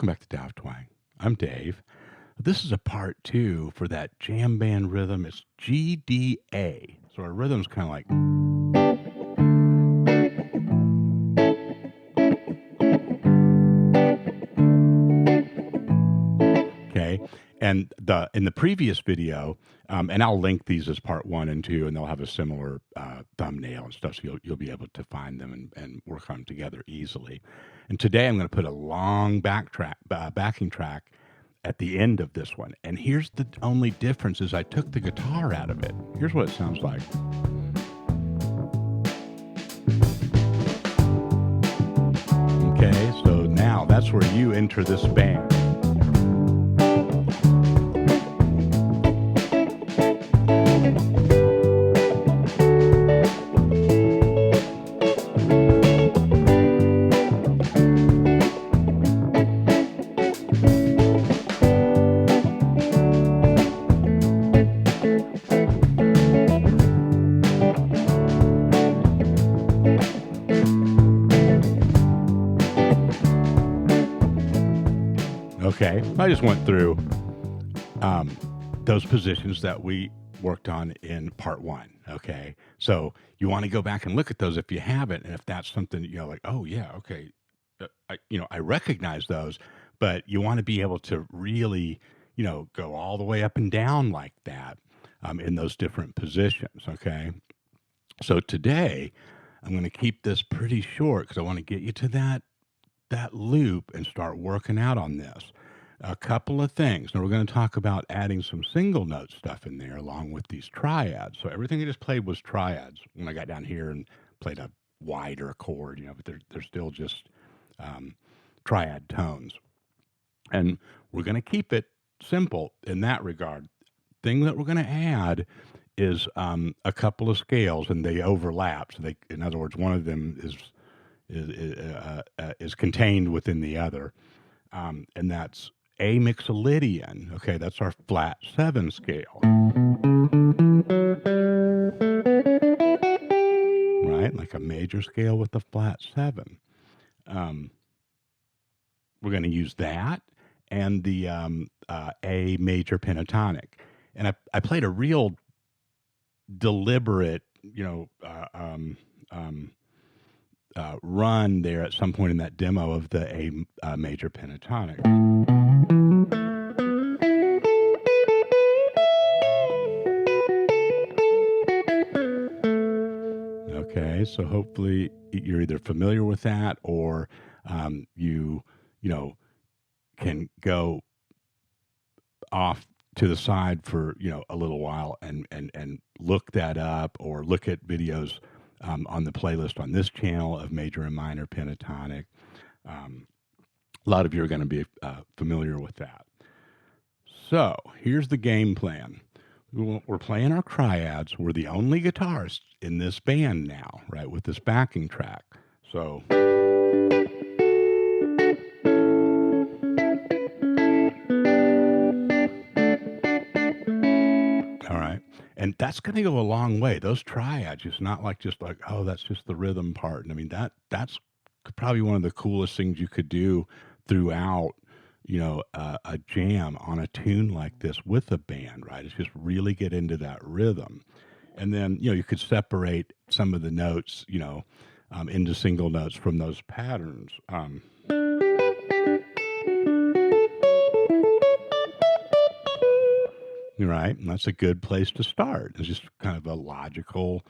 Welcome back to Dav Twang. I'm Dave. This is a part two for that jam band rhythm. It's GDA. So our rhythm's kind of like, okay. And in the previous video, and I'll link these as part one and two, and they'll have a similar thumbnail and stuff, so you'll be able to find them and work on them together easily. And today I'm going to put a long backing track at the end of this one. And here's the only difference is I took the guitar out of it. Here's what it sounds like. Okay, so now that's where you enter this band. Okay, I just went through those positions that we worked on in part one. Okay, so you want to go back and look at those if you haven't, and if that's something like, oh yeah, okay, I recognize those, but you want to be able to really, go all the way up and down like that in those different positions. Okay, so today I'm going to keep this pretty short because I want to get you to that loop and start working out on this. A couple of things. Now we're going to talk about adding some single note stuff in there along with these triads. So everything I just played was triads. When I got down here and played a wider chord, but they're still just triad tones. And we're going to keep it simple in that regard. Thing that we're going to add is a couple of scales, and they overlap. So in other words, one of them is contained within the other, and that's A mixolydian. Okay, that's our flat 7 scale, right? Like a major scale with a flat 7. We're going to use that and the A major pentatonic, and I played a real deliberate, run there at some point in that demo of the A major pentatonic. Okay, so hopefully you're either familiar with that or you can go off to the side for a little while and look that up, or look at videos on the playlist on this channel of major and minor pentatonic. A lot of you are going to be familiar with that. So here's the game plan. We're playing our triads. We're the only guitarists in this band now, right, with this backing track. So all right. And that's going to go a long way. Those triads, it's not just like, oh, that's just the rhythm part. And I mean, that's probably one of the coolest things you could do throughout, a jam on a tune like this with a band, right? It's just really get into that rhythm. And then, you could separate some of the notes, into single notes from those patterns. Right. And that's a good place to start. It's just kind of a logical,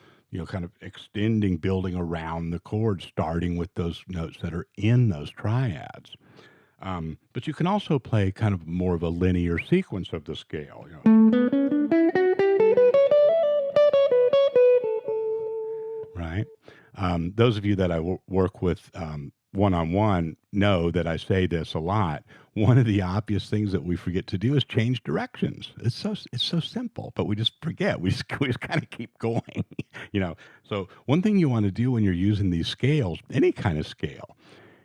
kind of extending, building around the chord, starting with those notes that are in those triads. But you can also play kind of more of a linear sequence of the scale. Right. Those of you that I work with one-on-one know that I say this a lot. One of the obvious things that we forget to do is change directions. It's so simple, but we just forget. We just kind of keep going. So one thing you want to do when you're using these scales, any kind of scale,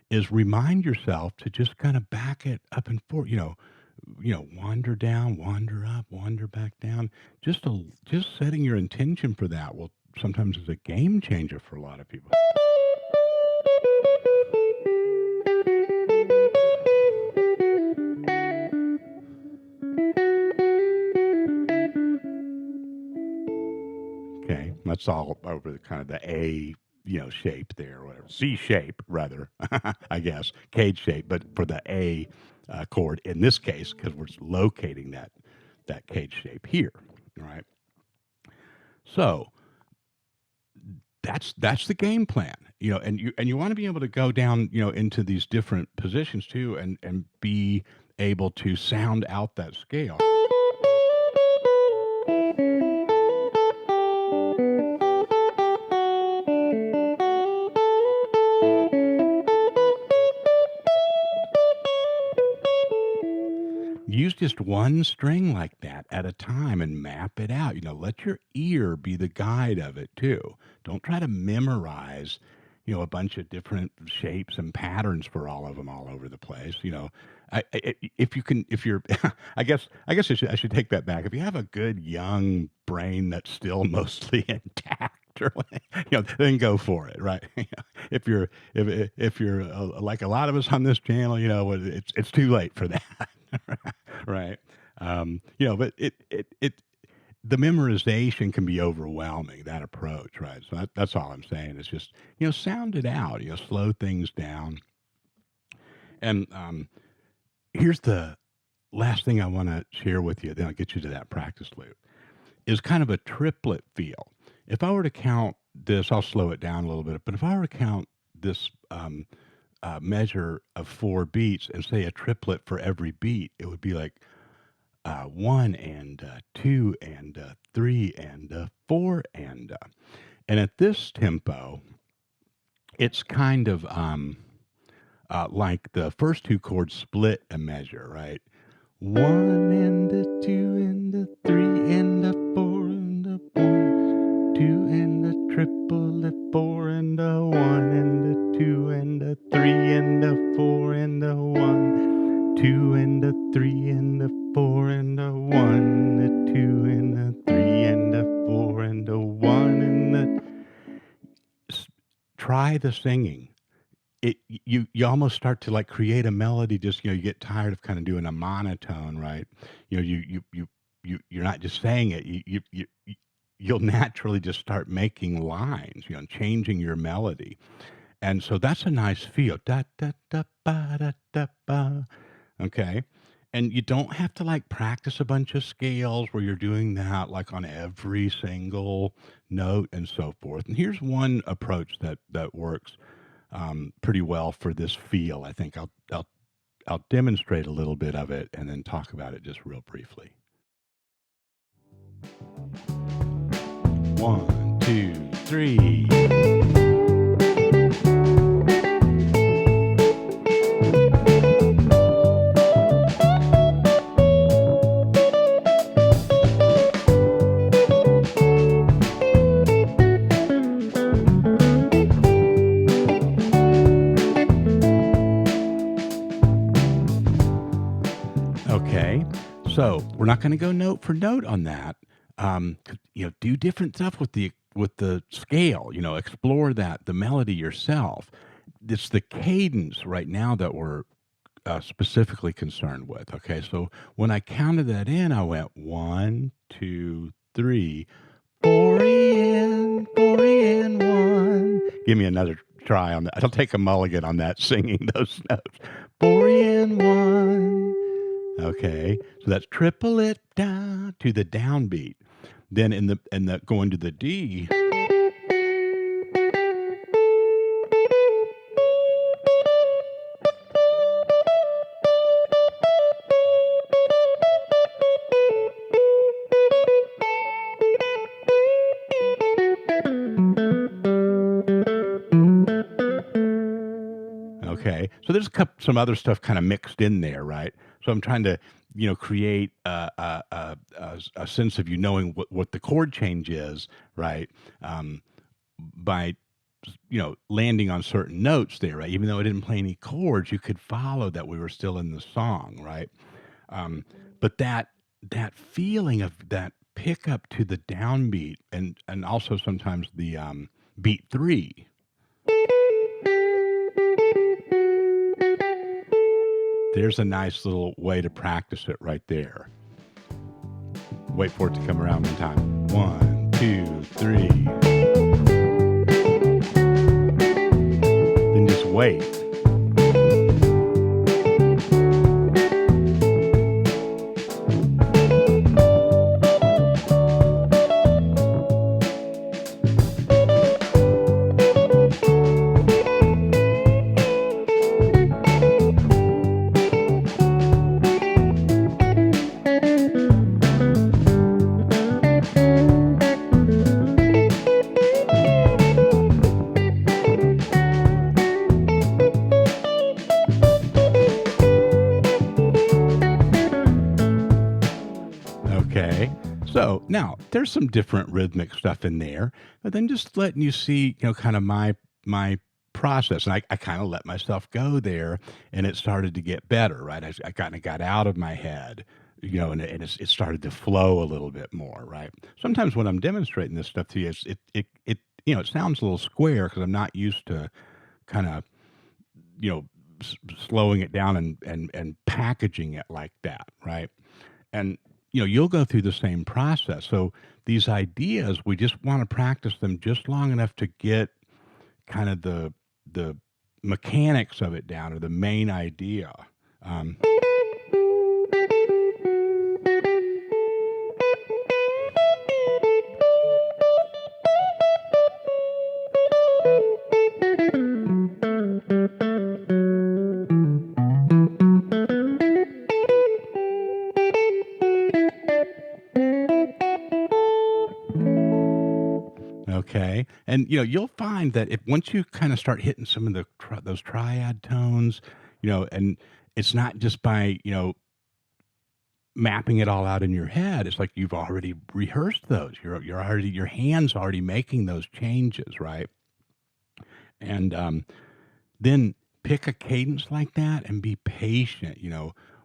is remind yourself to just kind of back it up and forth. Wander down, wander up, wander back down. Just setting your intention for that will sometimes is a game changer for a lot of people. that's all over the kind of the A, shape there, or whatever. C shape, rather, I guess, cage shape, but for the A chord in this case, because we're locating that cage shape here, right? So that's the game plan, and you want to be able to go down, into these different positions too, and be able to sound out that scale. Use just one string like that at a time and map it out. Let your ear be the guide of it too. Don't try to memorize, a bunch of different shapes and patterns for all of them all over the place. If you can, if you're, I should take that back. If you have a good young brain that's still mostly intact, or then go for it, right? If you're like a lot of us on this channel, it's too late for that. Right? But the memorization can be overwhelming, that approach, right? So that's all I'm saying. Is just, sound it out, slow things down. And here's the last thing I want to share with you, then I'll get you to that practice loop, is kind of a triplet feel. If I were to count this, I'll slow it down a little bit, but if I were to count this measure of 4 beats and say a triplet for every beat, it would be like 1 and 2 and 3 and 4 and at this tempo, it's kind of like the first 2 chords split a measure, right? 1 and 2 and 3 and 4 and 1, 2 and triple 4 and 1 and 2 and 3 and 4 and 1, 2 and 3 and 4 and 1, 2 and 3 and 4 and 1 try the singing. You almost start to like create a melody. Just you get tired of kind of doing a monotone, right? You're not just saying it. You'll naturally just start making lines, changing your melody, and so that's a nice feel. Da da da ba da da ba. Okay, and you don't have to like practice a bunch of scales where you're doing that like on every single note and so forth. And here's one approach that works pretty well for this feel. I think I'll demonstrate a little bit of it and then talk about it just real briefly. 1, 2, 3. Okay, so we're not going to go note for note on that. Do different stuff with the scale. Explore the melody yourself. It's the cadence right now that we're specifically concerned with. Okay, so when I counted that in, I went 1, 2, 3, 4 and 1. Give me another try on that. I'll take a mulligan on that, singing those notes. 4 and 1. Okay, so that's triple it down to the downbeat. Then in the going to the D. Okay, so there's some other stuff kind of mixed in there, right? So I'm trying to, create a sense of knowing what the chord change is, right? By landing on certain notes there, right? Even though I didn't play any chords, you could follow that we were still in the song, right? But that feeling of that pickup to the downbeat and also sometimes the beat 3. There's a nice little way to practice it right there. Wait for it to come around one time. 1, 2, 2, 3. Then just wait. Okay. So now there's some different rhythmic stuff in there, but then just letting you see, kind of my process. And I kind of let myself go there and it started to get better, right? I kind of got out of my head, and it started to flow a little bit more, right? Sometimes when I'm demonstrating this stuff to you, it sounds a little square because I'm not used to kind of, you know, slowing it down and packaging it like that, right? And you'll go through the same process. So these ideas, we just want to practice them just long enough to get kind of the mechanics of it down or the main idea. Um, Okay, and you'll find that if once you kind of start hitting some of those triad tones, and it's not just by mapping it all out in your head. It's like you've already rehearsed those. You're already your hands already making those changes, right? And then pick a cadence like that and be patient.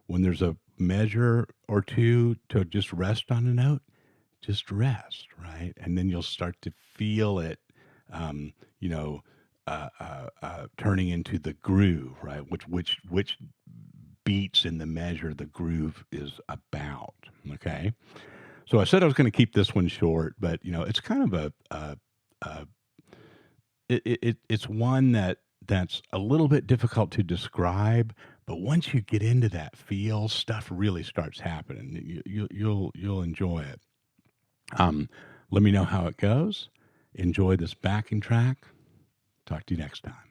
When there's a measure or two to just rest on a note, just rest, right? And then you'll start to feel it, um, you know, turning into the groove, right? Which beats in the measure the groove is about. Okay, so I said I was going to keep this one short, but it's kind of a it's one that's a little bit difficult to describe. But once you get into that feel, stuff really starts happening. You'll enjoy it. Um, Let me know how it goes. Enjoy this backing track. Talk to you next time.